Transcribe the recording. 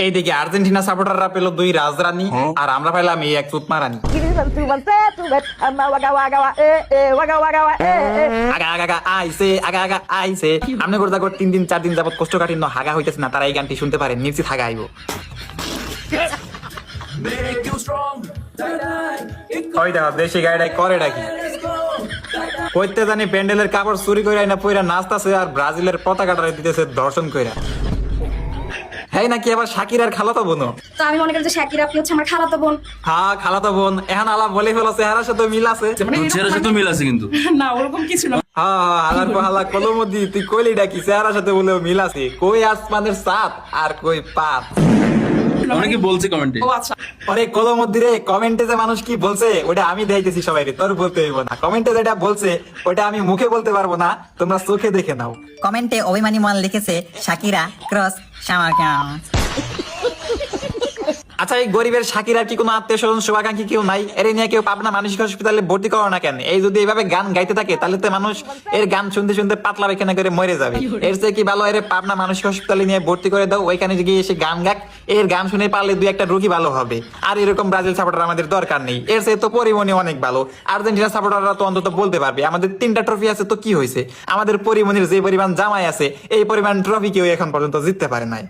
এইদিকে আর্জেন্টিনা সাপোর্টাররা পেল 2 রাজরানী আর আমরা পেলাম এই এক চুতমারানি। আগা আগা আগা আইছে, আগা আগা আইছে। আপনি করতে 3 দিন 4 দিন যাবত কষ্ট কাঠিন্য হাগা হইতেছে না, তারা এই গানটি শুনতে পারেন, নিশ্চিত হাগা আইব। ওই দেখো দেশি গাড়িটাই করে ডাকি কইতে জানি প্যান্ডেলের কাপড় চুরি করে না পয়রা নাচতাছে আর ব্রাজিলের পতাকাটা দিতেছে দর্শন কইরা। হ্যাঁ নাকি আবার শাকিরার খালাতো বোন? তো আমি মনে করি যে শাকিরা আপনি হচ্ছে আমার খালাতো বোন। হ্যাঁ খালাতো বোন। এখন আলাপ বলে ফেলো চেহারার সাথে মিল আছে। চেহারার সাথে মিল আছে কিন্তু না ওরকম কিছু না। হ্যাঁ হালার হালা কলমদি তুই কইলি ডাকি চেহারার সাথে বলেও মিল আছে। কই আসমানের সাত আর কই পাত। অনেকে বলছে কমেন্টে। ও আচ্ছা, আরে কলমদি রে, কমেন্টে যে মানুষ কি বলছে ওটা আমি দেখাইতেছি সবাই রে, তোর বলতে হইব না। কমেন্টে যেটা বলছে ওটা আমি মুখে বলতে পারবো না, তোমরা চোখে দেখে নাও। কমেন্টে অভিমানী মন লিখেছে শাকিরা ক্রস শামাকাম। আচ্ছা এই গরিবের শাকিরার কি কোনো আত্মীয় স্বজন শুভাকাঙ্ক্ষী কেউ নাই? এর নিয়ে কেউ পাবনা মানসিক হসপিটালে ভর্তি করো না কেন? এই যদি এইভাবে গান গাইতে থাকে তাহলে তো মানুষ এর গান শুনতে শুনতে পাতলা পায়খানা করে মরে যাবে। এর চেয়ে কি ভালো এর পাবনা মানসিক হসপিটালে নিয়ে ভর্তি করে দাও, ওইখানে গিয়ে এসে গান গাক, এর গান শুনে পারলে 2-1টা রোগী ভালো হবে। আর এরকম ব্রাজিল সাপোর্টার আমাদের দরকার নেই, এর চেয়ে তো পরিমণি অনেক ভালো। আর্জেন্টিনা সাপোর্টাররা তো অন্তত বলতে পারবে আমাদের 3টা ট্রফি আছে তো কি হয়েছে, আমাদের পরিমণির যে পরিমাণ জামাই আছে এই পরিমাণ ট্রফি কেউ এখন পর্যন্ত জিততে পারে নাই।